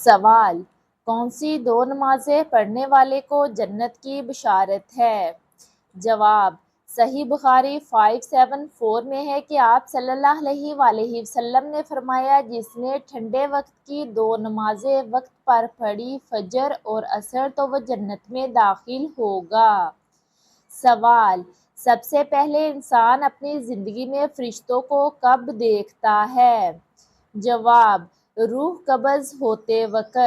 سوال: کون سی دو نمازیں پڑھنے والے کو جنت کی بشارت ہے؟ جواب: صحیح بخاری 574 میں ہے کہ آپ صلی اللہ علیہ وآلہ وسلم نے فرمایا، جس نے ٹھنڈے وقت کی دو نمازیں وقت پر پڑھی، فجر اور عصر، تو وہ جنت میں داخل ہوگا۔ سوال: سب سے پہلے انسان اپنی زندگی میں فرشتوں کو کب دیکھتا ہے؟ جواب: روح قبض ہوتے وقت۔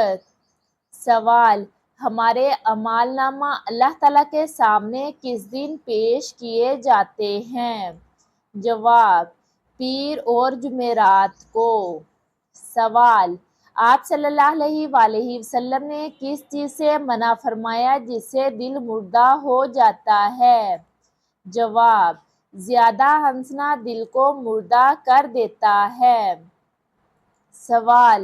سوال: ہمارے اعمال نامہ اللہ تعالیٰ کے سامنے کس دن پیش کیے جاتے ہیں؟ جواب: پیر اور جمعرات کو۔ سوال: آپ صلی اللہ علیہ وآلہ وسلم نے کس چیز سے منع فرمایا جس سے دل مردہ ہو جاتا ہے؟ جواب: زیادہ ہنسنا دل کو مردہ کر دیتا ہے۔ سوال: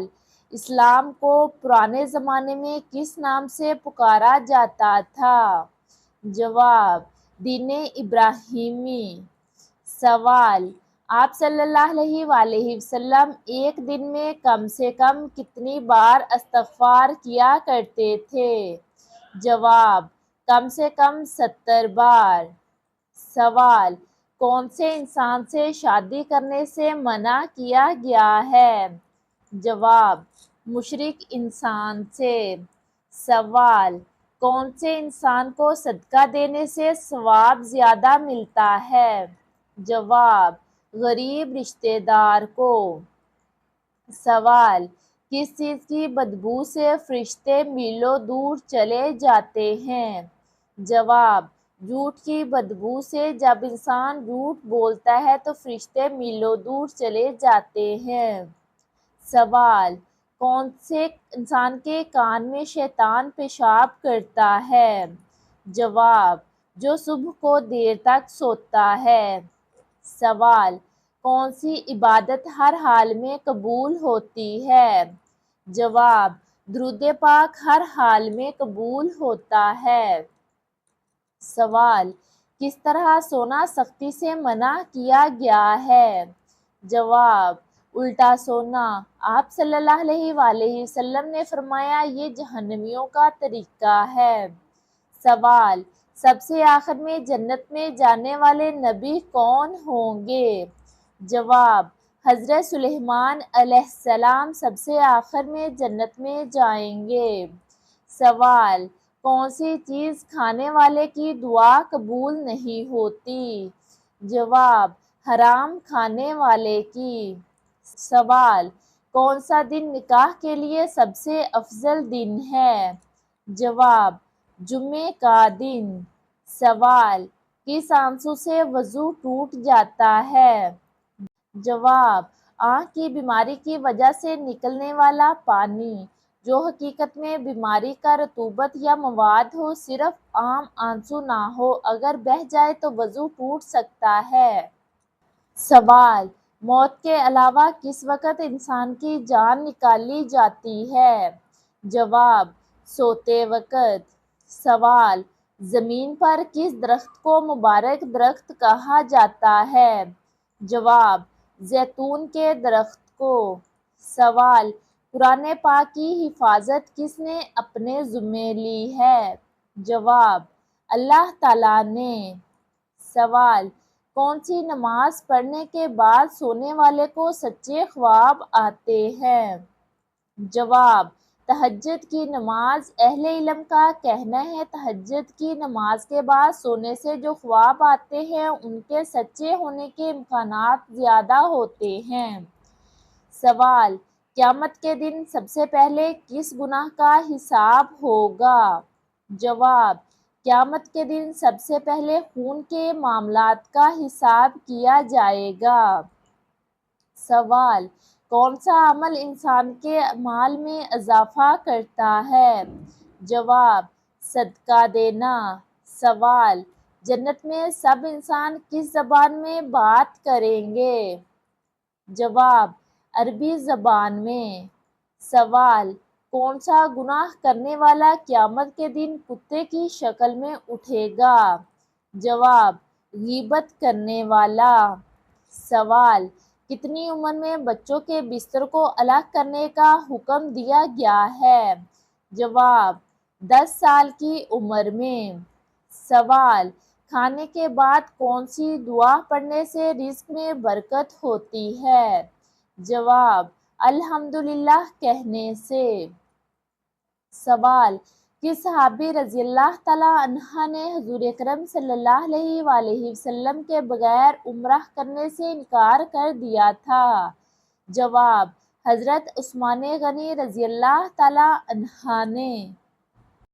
اسلام کو پرانے زمانے میں کس نام سے پکارا جاتا تھا؟ جواب: دین ابراہیمی۔ سوال: آپ صلی اللہ علیہ وآلہ وسلم ایک دن میں کم سے کم کتنی بار استغفار کیا کرتے تھے؟ جواب: کم سے کم 70 بار۔ سوال: کون سے انسان سے شادی کرنے سے منع کیا گیا ہے؟ جواب: مشرک انسان سے۔ سوال: کون سے انسان کو صدقہ دینے سے ثواب زیادہ ملتا ہے؟ جواب: غریب رشتہ دار کو۔ سوال: کس چیز کی بدبو سے فرشتے میلوں دور چلے جاتے ہیں؟ جواب: جھوٹ کی بدبو سے۔ جب انسان جھوٹ بولتا ہے تو فرشتے میلوں دور چلے جاتے ہیں۔ سوال: کون سے انسان کے کان میں شیطان پیشاب کرتا ہے؟ جواب: جو صبح کو دیر تک سوتا ہے۔ سوال: کون سی عبادت ہر حال میں قبول ہوتی ہے؟ جواب: درود پاک ہر حال میں قبول ہوتا ہے۔ سوال: کس طرح سونا سختی سے منع کیا گیا ہے؟ جواب: الٹا سونا۔ آپ صلی اللہ علیہ وآلہ وسلم نے فرمایا، یہ جہنمیوں کا طریقہ ہے۔ سوال: سب سے آخر میں جنت میں جانے والے نبی کون ہوں گے؟ جواب: حضرت سلیمان علیہ السلام سب سے آخر میں جنت میں جائیں گے۔ سوال: کون سی چیز کھانے والے کی دعا قبول نہیں ہوتی؟ جواب: حرام کھانے والے کی۔ سوال: کون سا دن نکاح کے لیے سب سے افضل دن ہے؟ جواب: جمعے کا دن۔ سوال: کس آنسو سے وضو ٹوٹ جاتا ہے؟ جواب: آنکھ کی بیماری کی وجہ سے نکلنے والا پانی، جو حقیقت میں بیماری کا رطوبت یا مواد ہو، صرف عام آنسو نہ ہو، اگر بہہ جائے تو وضو ٹوٹ سکتا ہے۔ سوال: موت کے علاوہ کس وقت انسان کی جان نکالی جاتی ہے؟ جواب: سوتے وقت۔ سوال: زمین پر کس درخت کو مبارک درخت کہا جاتا ہے؟ جواب: زیتون کے درخت کو۔ سوال: قرآن پاک کی حفاظت کس نے اپنے ذمے لی ہے؟ جواب: اللہ تعالیٰ نے۔ سوال: کون سی نماز پڑھنے کے بعد سونے والے کو سچے خواب آتے ہیں؟ جواب: تہجد کی نماز۔ اہل علم کا کہنا ہے، تہجد کی نماز کے بعد سونے سے جو خواب آتے ہیں ان کے سچے ہونے کے امکانات زیادہ ہوتے ہیں۔ سوال: قیامت کے دن سب سے پہلے کس گناہ کا حساب ہوگا؟ جواب: قیامت کے دن سب سے پہلے خون کے معاملات کا حساب کیا جائے گا۔ سوال: کون سا عمل انسان کے مال میں اضافہ کرتا ہے؟ جواب: صدقہ دینا۔ سوال: جنت میں سب انسان کس زبان میں بات کریں گے؟ جواب: عربی زبان میں۔ سوال: کون سا گناہ کرنے والا قیامت کے دن کتے کی شکل میں اٹھے گا؟ جواب: غیبت کرنے والا۔ سوال: کتنی عمر میں بچوں کے بستر کو الگ کرنے کا حکم دیا گیا ہے؟ جواب: 10 سال کی عمر میں۔ سوال: کھانے کے بعد کون سی دعا پڑھنے سے رزق میں برکت ہوتی ہے؟ جواب: الحمدللہ کہنے سے۔ سوال: کس صحابی رضی اللہ تعالیٰ عنہ نے حضور اکرم صلی اللہ علیہ وآلہ وسلم کے بغیر عمرہ کرنے سے انکار کر دیا تھا؟ جواب: حضرت عثمان غنی رضی اللہ تعالیٰ عنہ نے۔